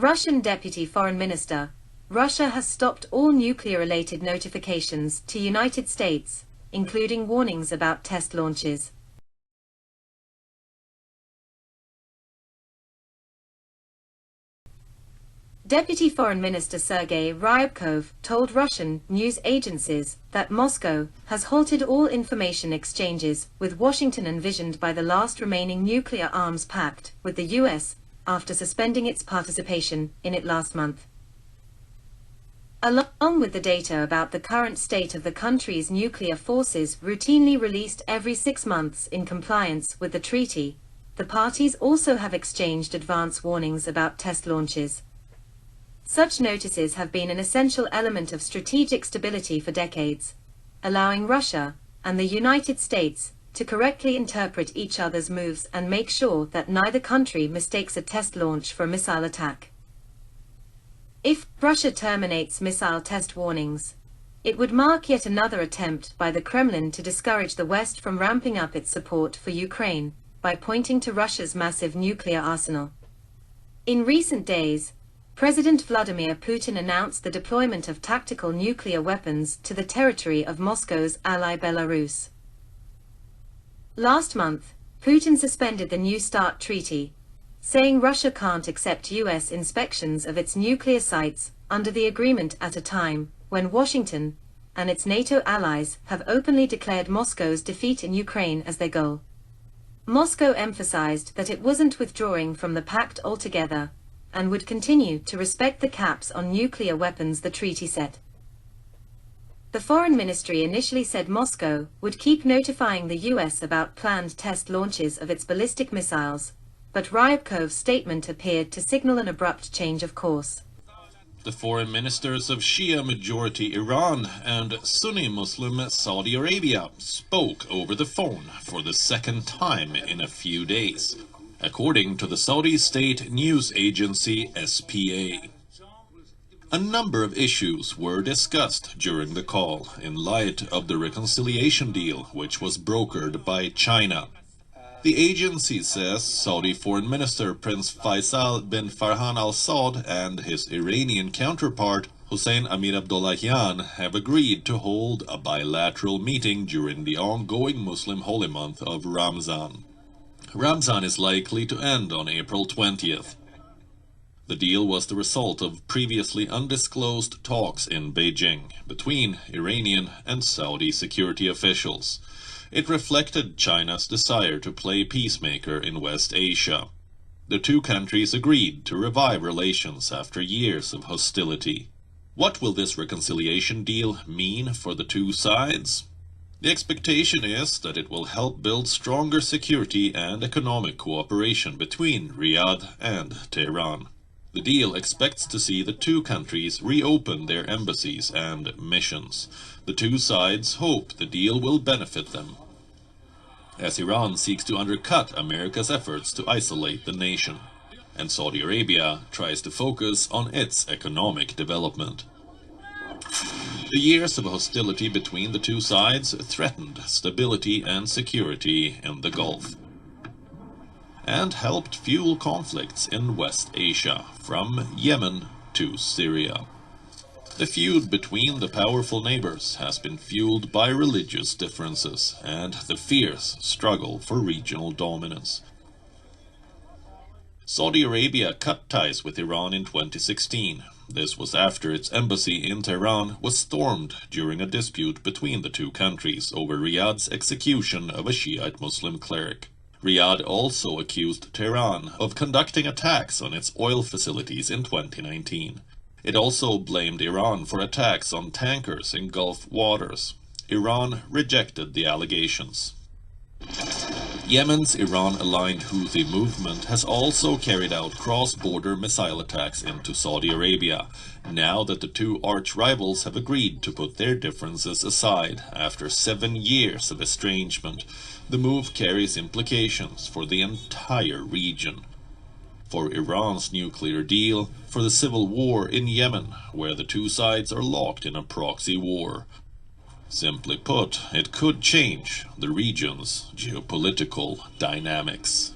Russian Deputy Foreign Minister, Russia has stopped all nuclear-related notifications to United States, including warnings about test launches. Deputy Foreign Minister Sergei Ryabkov told Russian news agencies that Moscow has halted all information exchanges with Washington envisioned by the last remaining nuclear arms pact with the US after suspending its participation in it last month. Along with the data about the current state of the country's nuclear forces routinely released every 6 months in compliance with the treaty, the parties also have exchanged advance warnings about test launches. Such notices have been an essential element of strategic stability for decades, allowing Russia and the United States to correctly interpret each other's moves and make sure that neither country mistakes a test launch for a missile attack. If Russia terminates missile test warnings, it would mark yet another attempt by the Kremlin to discourage the West from ramping up its support for Ukraine by pointing to Russia's massive nuclear arsenal. In recent days, President Vladimir Putin announced the deployment of tactical nuclear weapons to the territory of Moscow's ally Belarus. Last month, Putin suspended the New START treaty, saying Russia can't accept US inspections of its nuclear sites under the agreement at a time when Washington and its NATO allies have openly declared Moscow's defeat in Ukraine as their goal. Moscow emphasized that it wasn't withdrawing from the pact altogether, and would continue to respect the caps on nuclear weapons the treaty set. The Foreign Ministry initially said Moscow would keep notifying the US about planned test launches of its ballistic missiles, but Ryabkov's statement appeared to signal an abrupt change of course. The foreign ministers of Shia-majority Iran and Sunni Muslim Saudi Arabia spoke over the phone for the second time in a few days, according to the Saudi state news agency SPA. A number of issues were discussed during the call in light of the reconciliation deal which was brokered by China. The agency says Saudi Foreign Minister Prince Faisal bin Farhan Al Saud and his Iranian counterpart Hossein Amir Abdollahian have agreed to hold a bilateral meeting during the ongoing Muslim holy month of Ramzan. Ramzan is likely to end on April 20th. The deal was the result of previously undisclosed talks in Beijing between Iranian and Saudi security officials. It reflected China's desire to play peacemaker in West Asia. The two countries agreed to revive relations after years of hostility. What will this reconciliation deal mean for the two sides? The expectation is that it will help build stronger security and economic cooperation between Riyadh and Tehran. The deal expects to see the two countries reopen their embassies and missions. The two sides hope the deal will benefit them, as Iran seeks to undercut America's efforts to isolate the nation, and Saudi Arabia tries to focus on its economic development. The years of hostility between the two sides threatened stability and security in the Gulf, and helped fuel conflicts in West Asia, from Yemen to Syria. The feud between the powerful neighbors has been fueled by religious differences and the fierce struggle for regional dominance. Saudi Arabia cut ties with Iran in 2016. This was after its embassy in Tehran was stormed during a dispute between the two countries over Riyadh's execution of a Shiite Muslim cleric. Riyadh also accused Tehran of conducting attacks on its oil facilities in 2019. It also blamed Iran for attacks on tankers in Gulf waters. Iran rejected the allegations. Yemen's Iran-aligned Houthi movement has also carried out cross-border missile attacks into Saudi Arabia, now that the two arch-rivals have agreed to put their differences aside after 7 years of estrangement. The move carries implications for the entire region. For Iran's nuclear deal, for the civil war in Yemen, where the two sides are locked in a proxy war. Simply put, it could change the region's geopolitical dynamics.